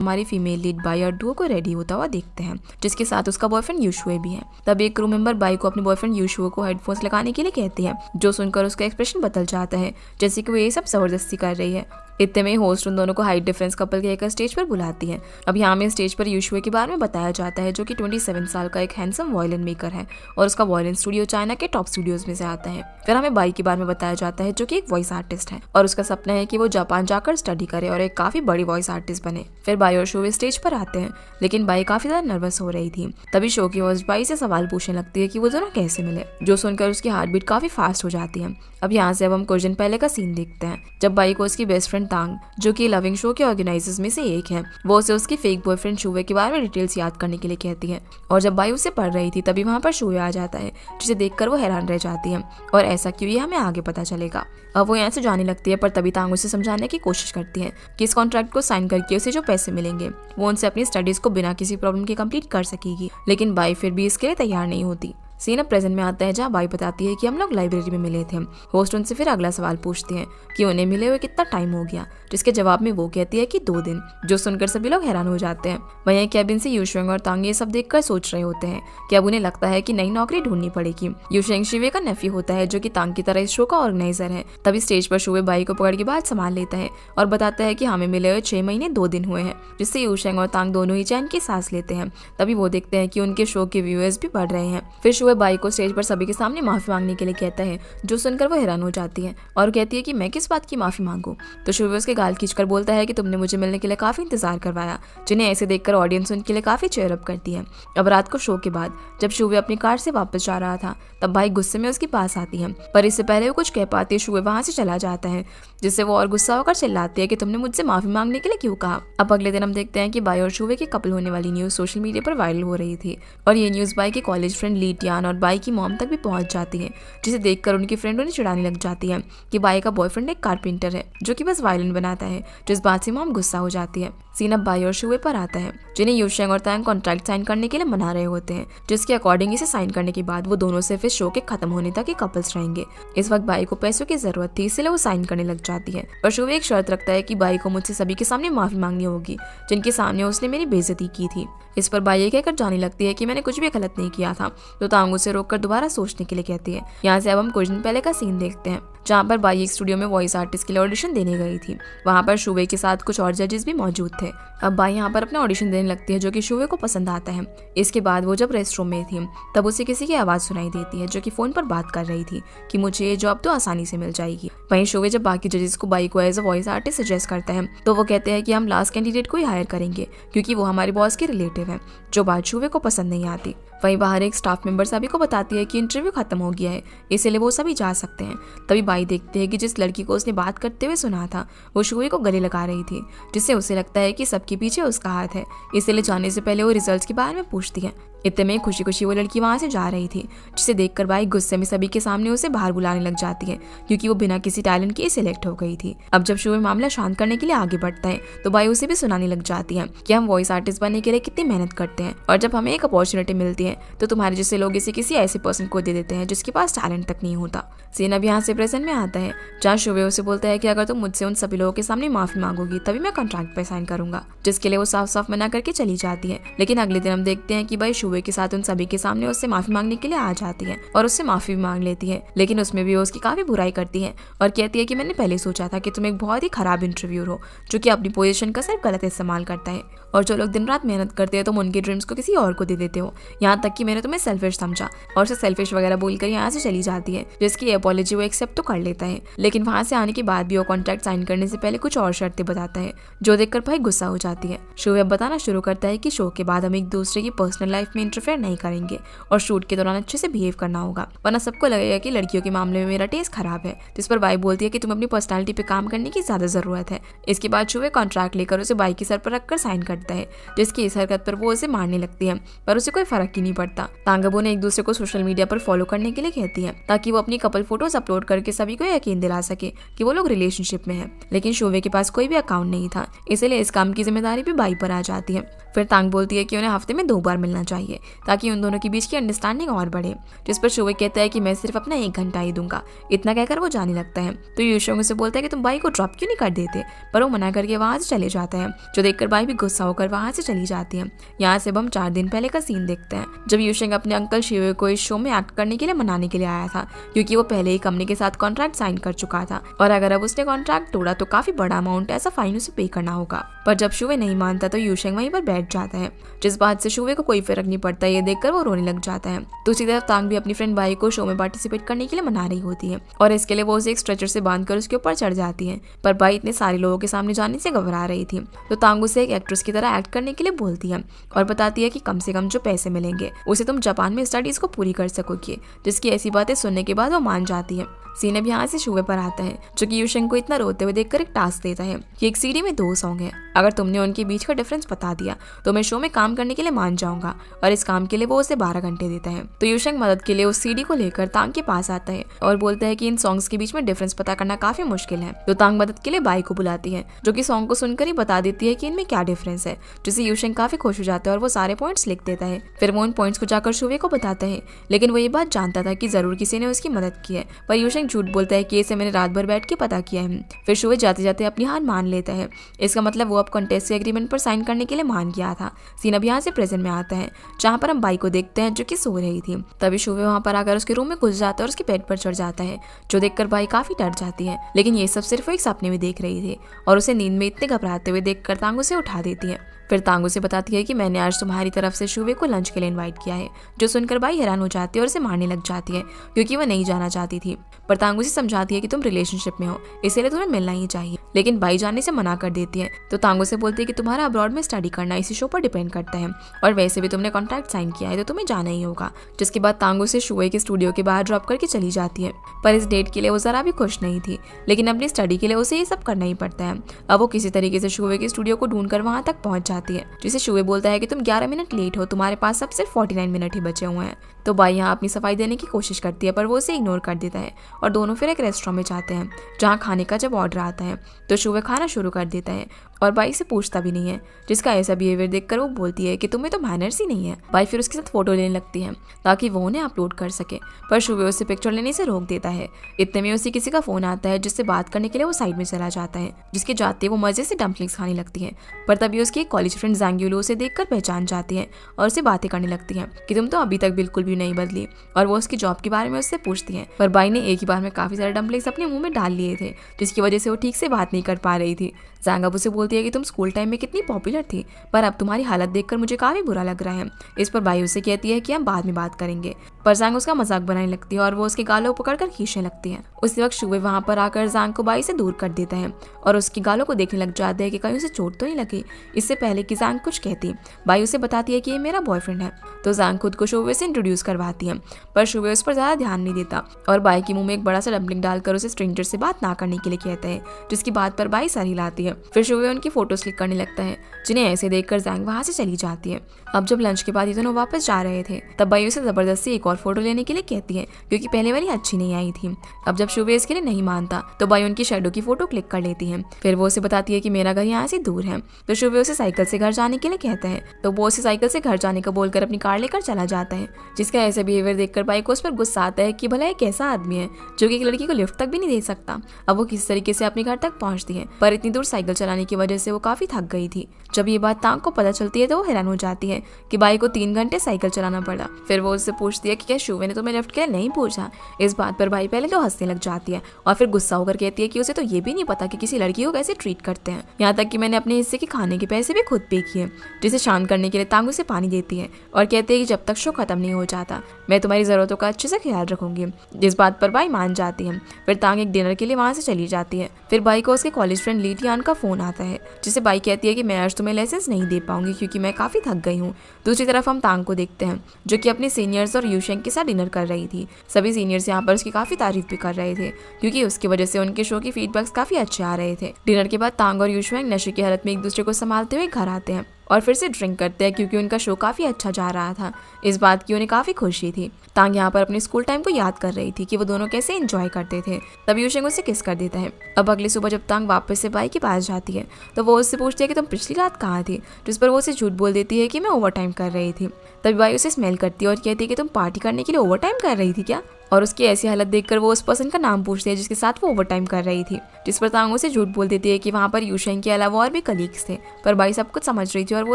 हमारी female lead by और Duo को रेडी होता हुआ देखते हैं, जिसके साथ उसका बॉयफ्रेंड यूशुए भी है। तब एक क्रू मेंबर बाई को अपने बॉयफ्रेंड यूशुए को हेडफोन्स लगाने के लिए कहती है, जो सुनकर उसका एक्सप्रेशन बदल जाता है, जैसे कि वो ये सब जबरदस्ती कर रही है। इतने में होस्ट उन दोनों को हाइट डिफरेंस कपल कहकर स्टेज पर बुलाती है। अब यहाँ में स्टेज पर यूशुए के बारे में बताया जाता है, जो कि 27 साल का एक हैंडसम वायलिन मेकर है और उसका वायलिन स्टूडियो चाइना के टॉप स्टूडियोज में से आता है। फिर हमें बाई के बारे में बताया जाता है, जो कि एक वॉइस आर्टिस्ट है और उसका सपना है कि वो जापान जाकर स्टडी करे और एक काफी बड़ी वॉइस आर्टिस्ट बने। फिर बाई और शुवे स्टेज पर आते हैं, लेकिन बाई काफी ज्यादा नर्वस हो रही थी। तभी शो की होस्ट बाई से सवाल पूछने लगती है कि वो दोनों कैसे मिले, जो सुनकर उसकी हार्ट बीट काफी फास्ट हो जाती है। अब यहाँ से हम कुछ दिन पहले का सीन देखते हैं, जब बाई को उसकी बेस्ट फ्रेंड तांग, जो कि लविंग शो के ऑर्गेनाइजर्स में से एक है, वो उसे उसके फेक बॉयफ्रेंड शुवे के बारे में डिटेल्स याद करने के लिए कहती है। और जब बाई उसे पढ़ रही थी तभी वहाँ पर शुवे आ जाता है, जिसे देखकर वो हैरान रह जाती है और ऐसा क्यों ये हमें आगे पता चलेगा। अब वो यहाँ से जाने लगती है, पर तभी तांग उसे समझाने की कोशिश करती है कि इस कॉन्ट्रैक्ट को साइन करके उसे जो पैसे मिलेंगे वो उनसे अपनी स्टडीज को बिना किसी प्रॉब्लम के कंप्लीट कर सकेगी। लेकिन बाई फिर भी इसके लिए तैयार नहीं होती। सीन अब प्रेजेंट में आता है, जहाँ बाई बताती है कि हम लोग लाइब्रेरी में मिले थे। होस्ट उनसे फिर अगला सवाल पूछती है कि उन्हें मिले हुए कितना टाइम हो गया, जिसके जवाब में वो कहती है कि 2 दिन, जो सुनकर सभी लोग हैरान हो जाते हैं। वहीं कैबिन से यूशेंग और तांग ये सब देखकर सोच रहे होते हैं कि अब उन्हें लगता है कि नई नौकरी ढूंढनी पड़ेगी। यूशेंग शिवे का नेफ्यू होता है, जो कि तांग की तरह इस शो का ऑर्गेनाइजर है। तभी स्टेज पर शुवे बाई को पकड़ के बात संभाल लेता है और बताता है कि हमें मिले हुए 6 महीने 2 दिन हुए हैं, जिससे यूशेंग और तांग दोनों ही चैन की सांस लेते हैं। तभी वो देखते हैं कि उनके शो के व्यूअर्स भी बढ़ रहे हैं। फिर शुवे बाई को स्टेज पर सभी के सामने माफी मांगने के लिए कहता है, जो सुनकर वो हैरान हो जाती है और कहती है कि मैं किस बात की माफी मांगू। तो शुवे उसके गाल खींचकर बोलता है कि तुमने मुझे मिलने के लिए काफी इंतजार करवाया, जिन्हें ऐसे देखकर ऑडियंस उनके लिए काफी चेयर अप करती है। अब रात को शो के बाद जब शुवे अपनी कार से वापस जा रहा था, तब बाई गुस्से में उसके पास आती है, पर इससे पहले वो कुछ कह पाती है शुवे वहां से चला जाता है, जिससे वो और गुस्सा होकर चिल्लाती है कि तुमने मुझसे माफी मांगने के लिए क्यों कहा। अब अगले दिन हम देखते हैं कि बाई और शुवे के कपल होने वाली न्यूज सोशल मीडिया पर वायरल हो रही थी और ये न्यूज बाई के कॉलेज फ्रेंड ली टियान और बाई की मॉम तक भी पहुंच जाती है, जिसे देखकर उनकी फ्रेंड उन्हें चिढ़ाने लग जाती है कि बाई का बॉयफ्रेंड एक कारपेंटर है, जो कि बस वायलिन बनाता है, जिस बात से मॉम गुस्सा हो जाती है। सीन अब बाई और शुवे पर आता है, जिन्हें यूशेंग और तांग कॉन्ट्रैक्ट साइन करने के लिए मना रहे होते हैं, जिसके अकॉर्डिंग इसे साइन करने के बाद वो दोनों सिर्फ इस शो के खत्म होने तक ही कपल्स रहेंगे। इस वक्त बाई को पैसों की जरूरत थी, इसलिए वो साइन करने लग जाती है, पर शुवे एक शर्त रखता है कि बाई को मुझसे सभी के सामने माफी मांगनी होगी, जिनके सामने उसने मेरी बेइज्जती की थी। इस पर बाई ये कहकर जाने लगती है कि मैंने कुछ भी गलत नहीं किया था, तो तांग उसे रोककर दोबारा सोचने के लिए कहती है। यहाँ से अब हम कुछ दिन पहले का सीन देखते हैं, जहाँ पर बाई एक स्टूडियो में वॉइस आर्टिस्ट के लिए ऑडिशन देने गई थी। वहाँ पर शुवे के साथ कुछ और जजेस भी मौजूद थे। अब बाई यहाँ पर अपना ऑडिशन देने लगती है, जो कि शुवे को पसंद आता है। इसके बाद वो जब रेस्ट रूम में थी, तब उसे किसी की आवाज सुनाई देती है, जो कि फोन पर बात कर रही थी कि मुझे ये जॉब तो आसानी से मिल जाएगी। वहीं शुवे जब बाकी जजेस को बाई को as a voice artist suggest करता है, तो वो कहते हैं कि हम लास्ट कैंडिडेट को ही हायर करेंगे, क्योंकि वो हमारे बॉस के रिलेटिव है, जो बात शुवे को पसंद नहीं आती। वहीं बाहर एक स्टाफ मेंबर सभी को बताती है कि इंटरव्यू खत्म हो गया है, इसलिए वो सभी जा सकते हैं। तभी बाई देखते हैं कि जिस लड़की को उसने बात करते हुए सुना था, वो शुवे को गले लगा रही थी, जिससे उसे लगता है कि सबके पीछे उसका हाथ है, इसलिए जाने से पहले वो रिजल्ट्स के बारे में पूछती है। इतने में खुशी खुशी वो लड़की वहां से जा रही थी, जिसे देखकर बाई गुस्से में सभी के सामने उसे बाहर बुलाने लग जाती है, क्योंकि वो बिना किसी टैलेंट के सिलेक्ट हो गई थी। अब जब शुवे मामला शांत करने के लिए आगे बढ़ता है, तो बाई उसे भी सुनाने लग जाती है कि हम वॉइस आर्टिस्ट बनने के लिए कितनी मेहनत करते हैं, और जब हमें एक अपॉर्चुनिटी मिलती है तो तुम्हारे जैसे लोग इसे किसी ऐसे पर्सन को दे देते हैं जिसके पास टैलेंट तक नहीं होता। सीन अब यहाँ से प्रेजेंट में आता है, जहाँ शुवे उसे बोलता है कि अगर तुम मुझसे उन सभी लोगों के सामने माफी मांगोगी तभी मैं कॉन्ट्रैक्ट पर साइन करूंगा, जिसके लिए वो साफ साफ मना करके चली जाती है। लेकिन अगले दिन हम देखते हैं कि बाई शुवे के साथ उन सभी के सामने उससे माफी मांगने के लिए आ जाती है और उससे माफी भी मांग लेती है, लेकिन उसमें भी वो उसकी काफी बुराई करती है और कहती है कि मैंने पहले सोचा था कि तुम एक बहुत ही खराब इंटरव्यूअर हो, जो कि अपनी पोजीशन का सिर्फ गलत इस्तेमाल करता है, और जो लोग दिन रात मेहनत करते हैं तुम उनके ड्रीम्स को किसी और को दे देते हो। यहाँ तक कि मैंने तुम्हें सेल्फिश समझा, और उसे सेल्फिश वगैरह बोलकर यहाँ से चली जाती है, जिसकी अपॉलॉजी वो एक्सेप्ट तो कर लेता है। लेकिन वहां से आने के बाद भी वो कॉन्ट्रैक्ट साइन करने से पहले कुछ और शर्तें बताता है, जो देखकर भाई गुस्सा हो जाती है। शुवे अब बताना शुरू करता है कि शो के बाद हम एक दूसरे की पर्सनल लाइफ में इंटरफेयर नहीं करेंगे और शूट के दौरान अच्छे से बिहेव करना होगा, वरना सबको लगेगा कि लड़कियों के मामले में मेरा टेस्ट खराब है। जिस पर बाई बोलती है कि तुम अपनी पर्सनालिटी पे काम करने की ज्यादा जरूरत है। इसके बाद शुवे कॉन्ट्रैक्ट लेकर उसे बाई के सर पर रखकर साइन करता है, जिसकी इस हरकत पर वो उसे मारने लगती है, पर उसे कोई फर्क ही नहीं पड़ता। तांगबो ने एक एक दूसरे को सोशल मीडिया पर फॉलो करने के लिए कहती है ताकि वो अपनी कपल फोटोज अपलोड करके सभी को यकीन दिला सके कि वो लोग रिलेशनशिप में हैं। लेकिन शोवे के पास कोई भी अकाउंट नहीं था, इसलिए इस काम की जिम्मेदारी भी बाई पर आ जाती है। फिर तांग बोलती है कि उन्हें हफ्ते में 2 बार मिलना चाहिए ताकि उन दोनों के बीच की अंडरस्टैंडिंग और बढ़े, जिस पर शोवे कहता है कि मैं सिर्फ अपना 1 घंटा ही दूंगा। इतना कहकर वो जाने लगता है तो यूशोंग उसे बोलता है कि तुम बाई को ड्रॉप क्यों नहीं कर देते, पर वो मना करके वहां से चले जाता है, जो देखकर बाई भी गुस्सा होकर वहां से चली जाती है। यहाँ से हम 4 दिन पहले का सीन देखते हैं जब यूशोंग अपने अंकल शिवे को इस शो में एक्ट करने के लिए मनाने के लिए आया था, क्योंकि वो पहले ही कंपनी के साथ कॉन्ट्रैक्ट साइन कर चुका था और अगर अब उसने कॉन्ट्रैक्ट तोड़ा तो काफी बड़ा अमाउंट ऐसा फाइन उसे पे करना होगा। पर जब शुवे नहीं मानता तो यूशेंग वहीं पर बैठ जाता है, जिस बात से शुवे को कोई फर्क नहीं पड़ता। ये देखकर वो रोने लग जाता है। दूसरी तरफ तांग भी अपनी फ्रेंड बाई को शो में पार्टिसिपेट करने के लिए मना रही होती है और इसके लिए वो उसे एक स्ट्रेचर से बांधकर उसके ऊपर चढ़ जाती है, पर बाई इतने सारे लोगों के सामने जाने से घबरा रही थी तो तांग उसे एक एक्ट्रेस की तरह एक्ट करने के लिए बोलती है और बताती है कि कम से कम जो पैसे मिलेंगे उसे तुम जापान में स्टडीज को पूरी कर सकोगे, जिसकी ऐसी बातें सुनने के बाद वो मान जाती है। सीन अब यहाँ से शुवे पर आता है जो कि यूशेंग को इतना रोते हुए देखकर एक टास्क देता है कि एक सीडी में 2 सॉन्ग है, अगर तुमने उनके बीच का डिफरेंस बता दिया तो मैं शो में काम करने के लिए मान जाऊंगा, और इस काम के लिए वो उसे 12 घंटे देता है। तो यूशेंग मदद के लिए उस सीडी को लेकर तांग के पास आता है और बोलता है कि इन सॉन्ग्स के बीच में डिफरेंस पता करना काफी मुश्किल है। तो तांग मदद के लिए बाई को बुलाती है जो कि सॉन्ग को सुनकर ही बता देती है कि इनमें क्या डिफरेंस है, जिससे यूशेंग काफी खुश हो जाता है और वो सारे पॉइंट्स लिख देता है। फिर वो उन पॉइंट्स को जाकर शुवे को बताता है, लेकिन वो ये बात जानता था कि जरूर किसी ने उसकी मदद की है, पर यूशेंग झूठ बोलता है कि इसे मैंने रात भर बैठ के पता किया है। फिर शुवे जाते जाते अपनी हार मान लेता है। इसका मतलब वो अब कॉन्टेस्ट के एग्रीमेंट पर साइन करने के लिए मान गया था। सीन अब यहाँ से प्रेजेंट में आता है जहाँ पर हम बाई को देखते हैं जो कि सो रही थी। तभी शुवे वहाँ पर आकर उसके रूम में घुस जाता है और उसके बेड पर चढ़ जाता है, जो देखकर बाई काफी डर जाती है। लेकिन ये सब सिर्फ वो एक सपने में देख रही थी और उसे नींद में इतने घबराते हुए देखकर तांग उसे उठा देती है। फिर तांग उसे बताती है कि मैंने आज तुम्हारी तरफ से शुवे को लंच के लिए इनवाइट किया है, जो सुनकर बाई हैरान हो जाती है और उसे मारने लग जाती है क्योंकि वो नहीं जाना चाहती थी। पर तांग उसे समझाती है कि तुम रिलेशनशिप में हो, इसीलिए तुम्हें मिलना ही चाहिए, लेकिन बाई जाने से मना कर देती है। तो तांग उसे बोलती है कि तुम्हारा अब्रॉड में स्टडी करना इसी शो पर डिपेंड करता है और वैसे भी तुमने कॉन्ट्रैक्ट साइन किया है तो तुम्हें जाना ही होगा। जिसके बाद तांग उसे शुवे के स्टूडियो के बाहर ड्रॉप करके चली जाती है। पर इस डेट के लिए वो जरा भी खुश नहीं थी, लेकिन अपनी स्टडी के लिए उसे ये सब करना ही पड़ता है। अब वो किसी तरीके से शुवे के स्टूडियो को ढूंढकर वहां तक पहुंच जाती है, जिसे शुवे बोलता है कि तुम 11 मिनट लेट हो, तुम्हारे पास अब सिर्फ 49 मिनट ही बचे हुए हैं। तो बाई यहाँ अपनी सफाई देने की कोशिश करती है पर वो उसे इग्नोर कर देता है और दोनों फिर एक रेस्टोरेंट में जाते हैं जहाँ खाने का जब ऑर्डर आता है तो शुवे खाना शुरू कर देता है और बाई से पूछता भी नहीं है, जिसका ऐसा बिहेवियर देखकर वो बोलती है कि तुम्हें तो मैनर्स ही नहीं है। बाई फिर उसके साथ फोटो लेने लगती है ताकि वो उन्हें अपलोड कर सके, पर शुवे उसे पिक्चर लेने से रोक देता है। इतने में उसे किसी का फोन आता है जिससे बात करने के लिए वो साइड में चला जाता है, जिसके जाते वो मजे से डम्पलिंग्स खाने लगती है। पर तभी उसकी कॉलेज फ्रेंड जैंग्यूलो उसे देखकर पहचान जाती है और उसे बातें करने लगती है कि तुम तो अभी तक बिल्कुल भी नहीं बदली, और वो उसकी जॉब के बारे में उससे पूछती है। पर बाई ने एक ही बार में काफी सारे डम्पलिंग्स अपने मुंह में डाल लिए थे, जिसकी वजह से वो ठीक से बात नहीं कर पा रही थी। जैंग अब उसे बोलती है कि तुम स्कूल टाइम में कितनी पॉपुलर थी, पर अब तुम्हारी हालत देखकर मुझे काफी बुरा लग रहा है। इस पर बाई उसे कहती है कि हम बाद में बात करेंगे, पर जैंग उसका मजाक बनाने लगती है और वो उसके गालों को पकड़कर खींचने लगती है। उसी वक्त शुवे वहां पर आकर जैंग को बाई से दूर कर देता है और उसकी गालों को देखने लग जाता है कि कहीं उसे चोट तो नहीं लगी। इससे पहले कि जैंग कुछ कहती, बाई उसे बताती है कि ये मेरा बॉयफ्रेंड है। तो जैंग खुद को शुवे से इंट्रोड्यूस करवाती है, पर शुवे उस पर ज्यादा ध्यान नहीं देता और बाई के मुंह में एक बड़ा सा डम्पलिंग डालकर उसे स्ट्रेंजर से बात ना करने के लिए कहता है, जिसकी बात पर बाई सर हिलाती है। फिर शुवे उनकी फोटोज क्लिक करने लगता है, जिन्हें ऐसे देखकर जैंग वहां से चली जाती है। अब जब लंच के बाद ये दोनों वापस जा रहे थे तब बाई उसे जबरदस्ती एक और फोटो लेने के लिए कहती है क्योंकि पहले वाली अच्छी नहीं आई थी। अब जब शुवे इसके लिए नहीं मानता तो बाई उनकी शैडो की फोटो क्लिक कर लेती है। फिर वो उसे बताती है कि मेरा घर यहाँ से दूर है, तो शुवे उसे साइकिल से घर जाने के लिए कहता है। तो वो उसे साइकिल से घर जाने का बोलकर अपनी कार लेकर चला जाता है, जिसका ऐसा बिहेवियर देखकर बाई को उस पर गुस्सा आता है कि भला ये कैसा आदमी है जो कि एक लड़की को लिफ्ट तक भी नहीं दे सकता। अब वो किस तरीके से अपने घर तक पहुंचती है, पर इतनी दूर साइकिल चलाने की वजह से वो काफी थक गई थी। जब ये बात तांग को पता चलती है तो वो हैरान हो जाती है कि बाई को 3 घंटे साइकिल चलाना पड़ा। फिर वो उससे पूछती है कि क्या शुवे ने तुम्हें लिफ्ट के लिए नहीं पूछा। इस बात पर बाई पहले तो हंसने लग जाती है और फिर गुस्सा होकर कहती है कि उसे तो ये भी नहीं पता कि किसी लड़की को कैसे ट्रीट करते हैं, यहाँ तक कि मैंने अपने हिस्से के खाने के पैसे भी खुद पे किए। जिसे शांत करने के लिए तांग उसे पानी देती है और कहती है कि जब तक शो खत्म नहीं हो जाता मैं तुम्हारी जरूरतों का अच्छे से ख्याल रखूंगी, जिस बात पर बाई मान जाती है। फिर तांग एक डिनर के लिए वहां से चली जाती है। फिर बाई को उसके कॉलेज फ्रेंड ली टियान का फोन आता है, जिसे बाई कहती है कि मैं आज तुम्हें लेसन्स नहीं दे पाऊंगी क्योंकि मैं काफी थक गई हूँ। दूसरी तरफ हम तांग को देखते हैं जो कि अपने सीनियर्स और यूशेंग के साथ डिनर कर रही थी। सभी सीनियर्स यहाँ पर उसकी काफी तारीफ भी कर रहे थे क्योंकि उसकी वजह से उनके शो की फीडबैक्स काफी अच्छे आ रहे थे। डिनर के बाद तांग और यूशेंग नशे की हालत में एक दूसरे को संभालते हुए घर आते हैं और फिर से ड्रिंक करते हैं क्योंकि उनका शो काफ़ी अच्छा जा रहा था। इस बात की उन्हें काफ़ी खुशी थी। तांग यहाँ पर अपने स्कूल टाइम को याद कर रही थी कि वो दोनों कैसे एंजॉय करते थे। तभी यूशेंग उसे किस कर देता है। अब अगली सुबह जब तांग वापस से बाई के पास जाती है तो वो उससे पूछती है कि तुम पिछली रात कहाँ थी, जिस पर वो उसे झूठ बोल देती है कि मैं ओवर टाइम कर रही थी। तभी बाई उसे स्मेल करती है और कहती है कि तुम पार्टी करने के लिए ओवर टाइम कर रही थी क्या। और उसकी ऐसी हालत देखकर वो उस पर्सन का नाम पूछती है जिसके साथ वो ओवर टाइम कर रही थी, जिस पर तांग उसे झूठ बोल देती है कि वहाँ पर यूशेंग के अलावा और भी कलीग्स थे। पर बाई सब कुछ समझ रही थी और वो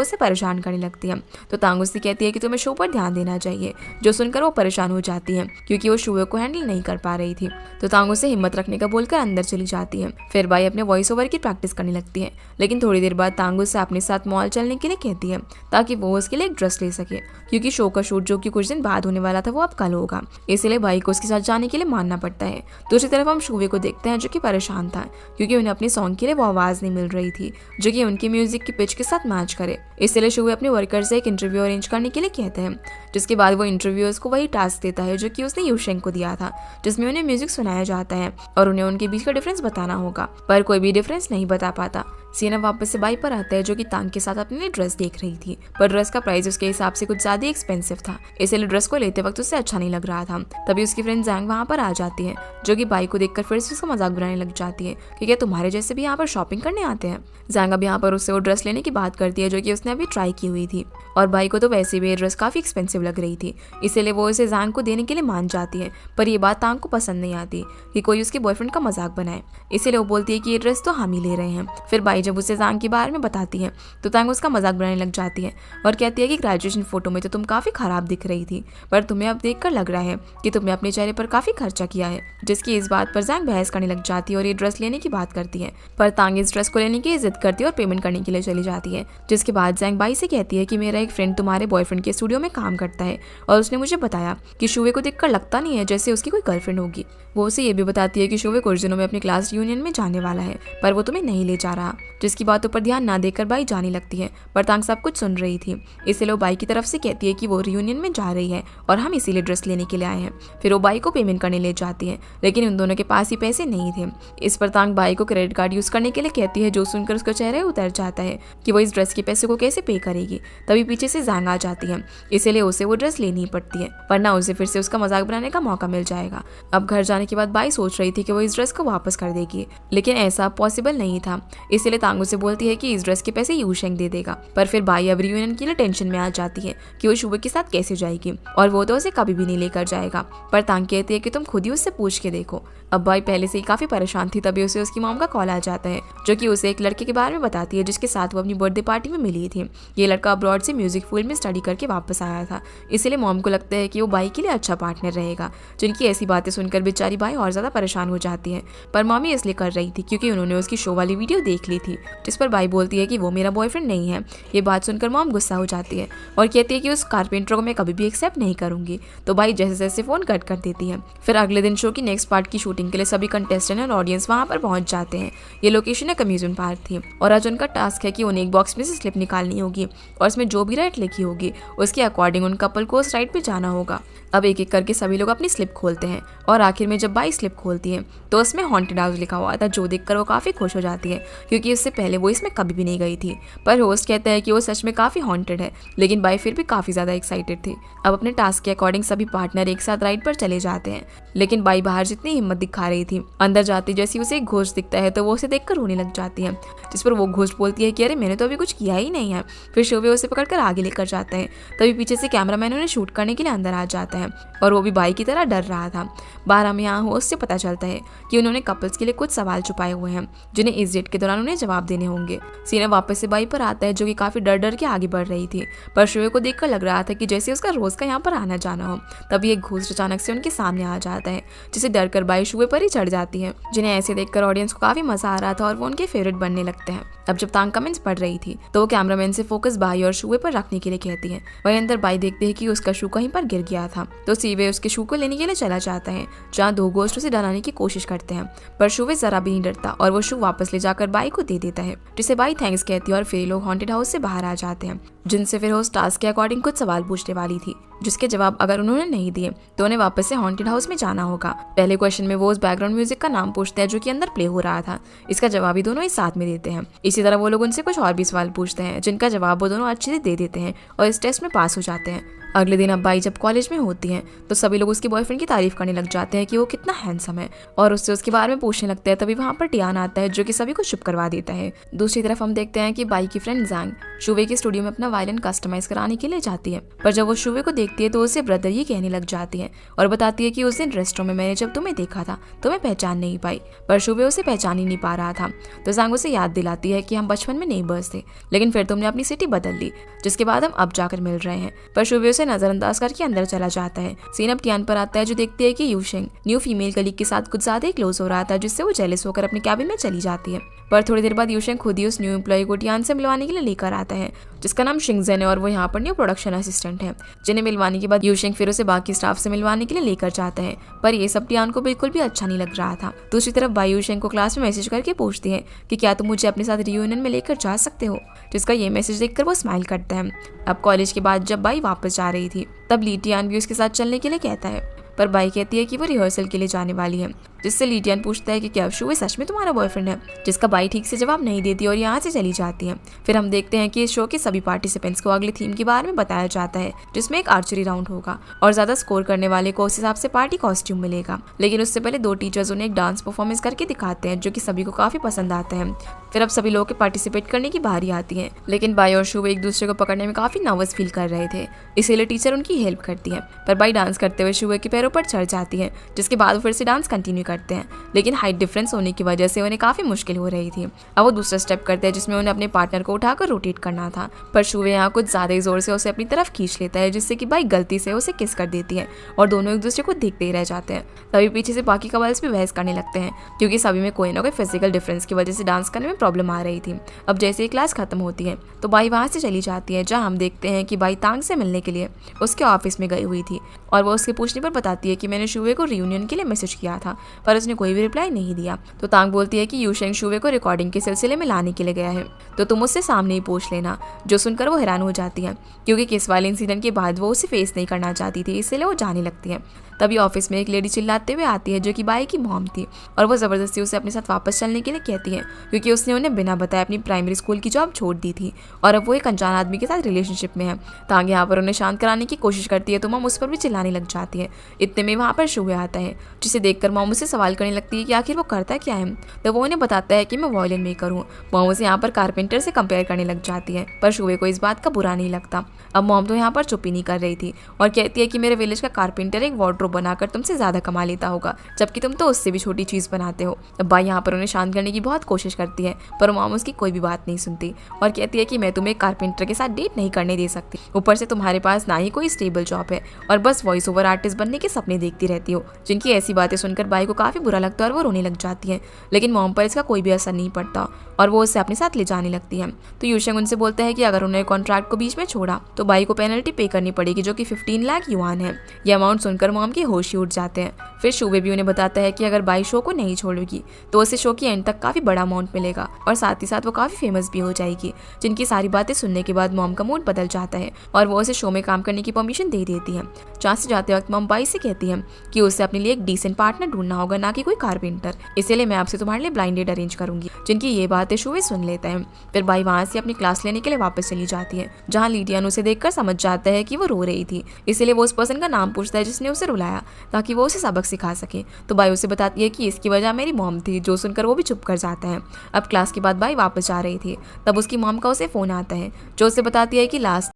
उसे परेशान करने लगती है। तो तांग उससे कहती है कि तुम्हें शो पर ध्यान देना चाहिए, जो सुनकर वो परेशान हो जाती है क्योंकि वो शो को हैंडल नहीं कर पा रही थी। तो तांग उसे हिम्मत रखने का बोलकर अंदर चली जाती है। फिर बाई अपने वॉइस ओवर की प्रैक्टिस करने लगती है। लेकिन थोड़ी देर बाद तांग उससे अपने साथ मॉल चलने के लिए कहती है ताकि वो उसके लिए एक ड्रेस ले सके, क्योंकि शो का शूट जो कि कुछ दिन बाद होने वाला था वो अब कल होगा। इसलिए बाई को उसके साथ जाने के लिए मानना पड़ता है। दूसरी तरफ हम शुवे को देखते हैं जो कि परेशान था क्योंकि उन्हें अपनी सॉन्ग के लिए वो आवाज नहीं मिल रही थी जो कि उनकी म्यूजिक की पिच के साथ मैच करे। इसलिए शुवे अपने वर्कर से एक इंटरव्यू अरेंज करने के लिए कहते हैं, जिसके बाद वो इंटरव्यूअर्स को वही टास्क देता है जो कि उसने यूशेंग को दिया था, जिसमें उन्हें म्यूजिक सुनाया जाता है और उन्हें उनके बीच का डिफरेंस बताना होगा। पर कोई भी डिफरेंस नहीं बता पाता। सीना वापस से बाई पर आता है जो कि तांग के साथ अपने लिए ड्रेस देख रही थी, पर ड्रेस का प्राइस उसके हिसाब से कुछ ज्यादा एक्सपेंसिव था, इसलिए ड्रेस को लेते वक्त उससे अच्छा नहीं लग रहा था। तभी उसकी फ्रेंड जैंग वहाँ पर आ जाती है जो कि बाई को देखकर फिर से उसका मजाक बनाने लग जाती है कि क्या तुम्हारे जैसे भी यहाँ पर शॉपिंग करने आते हैं। जैंग अब यहाँ पर उससे वो ड्रेस लेने की बात करती है जो कि उसने अभी ट्राई की हुई थी, और बाई को तो वैसे भी ये ड्रेस काफी एक्सपेंसिव लग रही थी, इसीलिए वो उसे जैंग को देने के लिए मान जाती है। पर ये बात तांग को पसंद नहीं आती कि कोई उसके बॉयफ्रेंड का मजाक बनाए, इसीलिए वो बोलती है कि ये ड्रेस तो हम ही ले रहे हैं। फिर बाई जब उसे जैंग के बारे में बताती है तो तांग उसका मजाक बनाने लग जाती है और कहती है कि ग्रेजुएशन फोटो में तो तुम काफी खराब दिख रही थी, पर तुम्हें अब देखकर लग रहा है कि तुमने अपने चेहरे पर काफी खर्चा किया है। जिसकी इस बात पर जैंग बहस करने लग जाती है और ये ड्रेस लेने की बात करती है, पर तांग इस ड्रेस को लेने की जिद करती है और पेमेंट करने के लिए चली जाती है। जिसके बाद जैंग बाई से कहती है कि मेरा एक फ्रेंड तुम्हारे बॉयफ्रेंड के स्टूडियो में काम करता है और उसने मुझे बताया कि शुवे को देखकर लगता नहीं है जैसे उसकी कोई गर्लफ्रेंड होगी। वो उसे ये भी बताती है कि शुवे कुछ दिनों में अपनी क्लास यूनियन में जाने वाला है, पर वो तुम्हें नहीं ले जा रहा। जिसकी बातों पर ध्यान ना देकर बाई जाने लगती है, पर तांग सब कुछ सुन रही थी, इसलिए वो बाई की तरफ से कहती है कि वो रियूनियन में जा रही है और हम इसीलिए ड्रेस लेने के लिए आए हैं। फिर वो बाई को पेमेंट करने ले जाती है, लेकिन उन दोनों के पास ही पैसे नहीं थे। इस पर तांग बाई को क्रेडिट कार्ड यूज करने के लिए कहती है, जो सुनकर उसका चेहरा उतर जाता है कि वो इस ड्रेस के पैसे को कैसे पे करेगी। तभी पीछे से जैंग आ जाती है, इसीलिए उसे वो ड्रेस लेनी ही पड़ती है, वरना उसे फिर से उसका मजाक बनाने का मौका मिल जाएगा। अब घर जाने के बाद बाई सोच रही थी कि वो इस ड्रेस को वापस कर देगी, लेकिन ऐसा पॉसिबल नहीं था, इसलिए तांग उसे बोलती है कि इस ड्रेस के पैसे यूशेंग दे देगा। पर फिर बाई अब रियूनियन के लिए टेंशन में आ जाती है कि वो शुवे के साथ कैसे जाएगी, और वो तो उसे कभी भी नहीं लेकर जाएगा। पर तांग कहती है कि तुम खुद ही उससे पूछ के देखो। अब बाई पहले से ही काफी परेशान थी, तभी उसे उसकी मॉम का कॉल आ जाता है जो कि उसे एक लड़के के बारे में बताती है जिसके साथ वो अपनी बर्थडे पार्टी में मिली थी। ये लड़का अब्रॉड से म्यूजिक फील्ड में स्टडी करके वापस आया था, इसलिए मॉम को लगता है कि वो बाई के लिए अच्छा पार्टनर रहेगा। जिनकी ऐसी बातें सुनकर बेचारी बाई और ज्यादा परेशान हो जाती है, पर मॉमी इसलिए कर रही थी क्योंकि उन्होंने उसकी शो वाली वीडियो देख ली थी, जिस पर बाई बोलती है कि वो मेरा बॉयफ्रेंड नहीं है। ये बात सुनकर मॉम गुस्सा हो जाती है और कहती है कि उस कारपेंटर को मैं कभी भी एक्सेप्ट नहीं करूंगी। तो बाई जैसे जैसे फोन कट कर देती है। फिर अगले दिन शो की नेक्स्ट पार्ट की शूटिंग के लिए सभी कंटेस्टेंट और ऑडियंस वहां पर पहुंच जाते हैं। ये लोकेशन एक अम्यूजमेंट पार्क थी और आज उनका टास्क है कि उन्हें एक बॉक्स में से स्लिप निकालनी होगी और उसमें जो भी राइट लिखी होगी उसके अकॉर्डिंग उन कपल को उस राइट पे जाना होगा। अब एक एक करके सभी लोग अपनी स्लिप खोलते हैं और आखिर में जब बाई स्लिप खोलती है तो उसमें हॉन्टेड हाउस लिखा हुआ था, जो देखकर वो काफी खुश हो जाती है क्योंकि इससे पहले वो इसमें कभी भी नहीं गई थी। पर होस्ट कहता है कि वो सच में काफी हॉन्टेड है, लेकिन बाई फिर भी काफी ज्यादा एक्साइटेड थी। अब अपने टास्क के अकॉर्डिंग सभी पार्टनर एक साथ राइड पर चले जाते हैं, लेकिन बाई बाहर जितनी हिम्मत दिखा रही थी, अंदर जाती जैसी उसे एक घोस्ट दिखता है तो वो उसे देखकर रोने लग जाती है, जिस पर वो घोस्ट बोलती है कि अरे मैंने तो अभी कुछ किया ही नहीं है। फिर शोवे उसे पकड़कर आगे लेकर जाता है। तभी पीछे से कैमरामैन उन्हें शूट करने के लिए अंदर आ जाता है और वो भी बाई की तरह डर रहा था। बाहर हमें यहाँ होस्ट से पता चलता है कि उन्होंने कपल्स के लिए कुछ सवाल छुपाए हुए हैं जिन्हें इस डेट के दौरान उन्हें जवाब देने होंगे। सीना वापस से बाई पर आता है जो कि काफी डर डर के आगे बढ़ रही थी, पर शोवे को देखकर लग रहा था कि जैसे उसका रोज का यहाँ पर आना जाना हो। तभी एक घोस्ट अचानक से उनके सामने आ जाता है, जिसे डर कर बाई शोवे पर ही चढ़ जाती है, जिन्हें ऐसे देखकर ऑडियंस को काफी मजा आ रहा था और वो उनके फेवरेट बनने लगते हैं। अब जब तांग कमेंट्स पढ़ रही थी तो वो कैमरामैन से फोकस बाई और शोवे पर रखने के लिए कहती है। वहीं अंदर बाई देखते हैं कि उसका शू कहीं पर गिर गया था था। तो सीवे उसके शू को लेने के लिए चला जाता है, जहाँ दो गोस्ट उसे डराने की कोशिश करते हैं, पर शुवे जरा भी नहीं डरता और वो शू वापस ले जाकर बाई को दे देता है, जिसे बाई थैंक्स कहती है और फिर लोग हॉन्टेड हाउस से बाहर आ जाते हैं, जिनसे फिर होस्ट टास्क के अकॉर्डिंग कुछ सवाल पूछने वाली थी, जिसके जवाब अगर उन्होंने नहीं दिए तो उन्हें वापस से हॉन्टेड हाउस में जाना होगा। पहले क्वेश्चन में वो उस बैकग्राउंड म्यूजिक का नाम पूछते हैं जो कि अंदर प्ले हो रहा था। इसका जवाब भी दोनों ही साथ में देते हैं। इसी तरह वो लोग उनसे कुछ और भी सवाल पूछते हैं, जिनका जवाब वो दोनों अच्छे से दे देते हैं और इस टेस्ट में पास हो जाते हैं। अगले दिन अब बाई जब कॉलेज में होती हैं तो सभी लोग उसके बॉयफ्रेंड की तारीफ करने लग जाते हैं कि वो कितना हैंडसम है और उससे उसके बारे में पूछने लगते हैं। तभी वहाँ पर टियान आता है जो कि सभी को चुप करवा देता है। दूसरी तरफ हम देखते हैं कि बाई की फ्रेंड जैंग शुवे के स्टूडियो में अपना वायलिन कस्टमाइज कराने के लिए जाती है, पर जब वो शुवे को देखती है तो उसे ब्रदर ही कहने लग जाती है और बताती है कि उस दिन रेस्टोरेंट में मैंने जब तुम्हें देखा था तुम्हें पहचान नहीं पाई, पर शुवे उसे पहचान ही नहीं पा रहा था। तो जैंग उसे याद दिलाती है कि हम बचपन में नेबर्स थे, लेकिन फिर तुमने अपनी सिटी बदल ली, जिसके बाद हम अब जाकर मिल रहे हैं। पर शुवे उसे नजरअंदाज करके अंदर चला जाता है। सीन अब टियान पर आता है जो देखती है कि यूशेंग न्यू फीमेल कलीग के साथ कुछ ज्यादा ही क्लोज हो रहा था, जिससे वो जेलस होकर अपने कैबिन में चली जाती है। पर थोड़ी देर बाद यूशेंग खुद ही उस न्यू एम्प्लॉय को टियान से मिलवाने के लिए लेकर आता है, जिसका नाम शिंगजेन है और वो यहाँ पर न्यू प्रोडक्शन असिस्टेंट है। जिन्हें मिलवाने के बाद यूशेंग फिर उसे बाकी स्टाफ से मिलवाने के लिए लेकर जाता है, पर ये सब टियान को बिल्कुल भी अच्छा नहीं लग रहा था। दूसरी तरफ बाई यूशेंग को क्लास में मैसेज करके पूछती है कि क्या तुम मुझे अपने साथ रियूनियन में लेकर जा सकते हो, जिसका ये मैसेज देखकर वो स्माइल करता है। अब कॉलेज के बाद जब बाई वापस जा रही थी तब ली टियान भी उसके साथ चलने के लिए कहता है, पर बाई कहती है कि वो रिहर्सल के लिए जाने वाली है, जिससे ली टियान पूछता है कि क्या शुवे सच में तुम्हारा बॉयफ्रेंड है, जिसका बाई ठीक से जवाब नहीं देती और यहाँ से चली जाती है। फिर हम देखते हैं कि इस शो के सभी पार्टिसिपेंट्स को अगले थीम के बारे में बताया जाता है, जिसमें एक आर्चरी राउंड होगा और ज्यादा स्कोर करने वाले को उस हिसाब से पार्टी कॉस्ट्यूम मिलेगा। लेकिन उससे पहले दो टीचर्स उन्हें एक डांस परफॉर्मेंस करके दिखाते हैं जो कि सभी को काफी पसंद आता है। फिर अब सभी लोगों के पार्टिसिपेट करने की बारी आती है, लेकिन बाई और शुवे एक दूसरे को पकड़ने में काफी नर्वस फील कर रहे थे, इसीलिए टीचर उनकी हेल्प करती है। पर बाई डांस करते हुए शुवे के पैरों पर चढ़ जाती है, जिसके बाद फिर से डांस कंटिन्यू करते हैं, लेकिन हाइट डिफरेंस होने की वजह से उन्हें काफी मुश्किल हो रही थी। अब वो दूसरा स्टेप करते हैं जिसमें उन्हें अपने पार्टनर को उठाकर रोटेट करना था, पर शुवे यहाँ कुछ ज्यादा ही जोर से उसे अपनी तरफ खींच लेता है, जिससे कि बाई गलती से उसे किस कर देती है और दोनों एक दूसरे को देखते ही रह जाते हैं। तभी पीछे से बाकी कपल्स भी बहस करने लगते हैं, क्योंकि सभी में कोई ना कोई फिजिकल डिफरेंस की वजह से डांस करने में प्रॉब्लम आ रही थी। अब जैसे ही क्लास खत्म होती है तो बाई वहां से चली जाती है, जहाँ हम देखते हैं कि बाई तांग से मिलने के लिए उसके ऑफिस में गई हुई थी और वो उसके पूछने पर बताती है कि मैंने शुवे को रियूनियन के लिए मैसेज किया था, पर उसने कोई भी रिप्लाई नहीं दिया। तो तांग बोलती है कि यूशेंग शुवे को रिकॉर्डिंग के सिलसिले में लाने के लिए गया है, तो तुम उससे सामने ही पूछ लेना। जो सुनकर वो हैरान हो जाती है, क्योंकि किस वाले इंसिडेंट के बाद वो उसे फेस नहीं करना चाहती थी, इसलिए वो जाने लगती है। तभी ऑफिस में एक लेडी चिल्लाते हुए आती है जो कि बाई की मॉम थी, और वो जबरदस्ती उसे अपने साथ वापस चलने के लिए कहती है, क्योंकि उसने उन्हें बिना बताए अपनी प्राइमरी स्कूल की जॉब छोड़ दी थी और अब वो एक अनजान आदमी के साथ रिलेशनशिप में है। तांग यहाँ पर उन्हें शांत कराने की कोशिश करती है तो मॉम उस पर भी चिल्लाने लग जाती है। इतने में वहाँ पर शुवे आता है, जिसे देखकर मॉम उसे सवाल करने लगती है कि आखिर वो करता क्या है। तो वो उन्हें बताता है कि मैं वायलिन मेकर हूँ। मॉम उसे यहाँ पर कारपेंटर से कंपेयर करने लग जाती है, पर शुवे को इस बात का बुरा नहीं लगता। अब मॉम तो यहाँ पर चुप ही नहीं कर रही थी और कहती है कि मेरे विलेज का कारपेंटर एक वार्डरोब बनाकर तुमसे ज्यादा कमा लेता होगा, जबकि तुम तो उससे भी छोटी चीज बनाते हो। अब बाई यहाँ पर उन्हें शांत करने की बहुत कोशिश करती है, पर मॉम उसकी कोई भी बात नहीं सुनती और कहती है कि मैं तुम्हें एक कारपेंटर के साथ डेट नहीं करने दे सकती, ऊपर से तुम्हारे पास ना ही कोई स्टेबल जॉब है और बस वॉइस ओवर आर्टिस्ट बनने के सपने देखती रहती हो। जिनकी ऐसी बातें सुनकर बाई को काफी बुरा लगता है और वो रोने लग जाती है, लेकिन मॉम पर इसका कोई भी असर नहीं पड़ता और वो उसे अपने साथ ले जाने लगती है। तो यूशेंग उनसे बोलता है कि अगर उन्हें कॉन्ट्रैक्ट को बीच में छोड़ा तो बाई को पेनल्टी पे करनी पड़ेगी, जो कि 15 लाख युआन है। ये अमाउंट सुनकर मॉम के होश ही उड़ जाते हैं। फिर शुवे भी उन्हें बताता है कि अगर बाई शो को नहीं छोड़ेगी तो उसे शो की एंड तक काफी बड़ा अमाउंट मिलेगा और साथ ही साथ वो काफी फेमस भी हो जाएगी। जिनकी सारी बातें सुनने के बाद मॉम का मूड बदल जाता है और वो उसे शो में काम करने की परमिशन दे देती है। जहाँ से जाते वक्त मॉम बाई से कहती है कि उसे अपने लिए एक डिसेंट पार्टनर ढूंढना होगा, ना कि कोई कारपेंटर, इसलिए मैं आपसे तुम्हारे लिए ब्लाइंड डेट अरेंज करूंगी। जिनकी ये बातें शुवे सुन लेता है। फिर बाई वहाँ से अपनी क्लास लेने के लिए वापस चली जाती है, जहाँ लीडियन उसे देखकर समझ जाता है कि वो रो रही थी, इसलिए वो उस पर्सन का नाम पूछता है जिसने उसे रुलाया, ताकि वो उसे सबक सिखा सके। तो बाई उसे बताती है कि इसकी वजह मेरी मॉम थी, जो सुनकर वो भी चुप कर जाता है। अब क्लास के बाद बाई वापस जा रही थी, तब उसकी मॉम का उसे फोन आता है, जो उसे बताती है कि लास्ट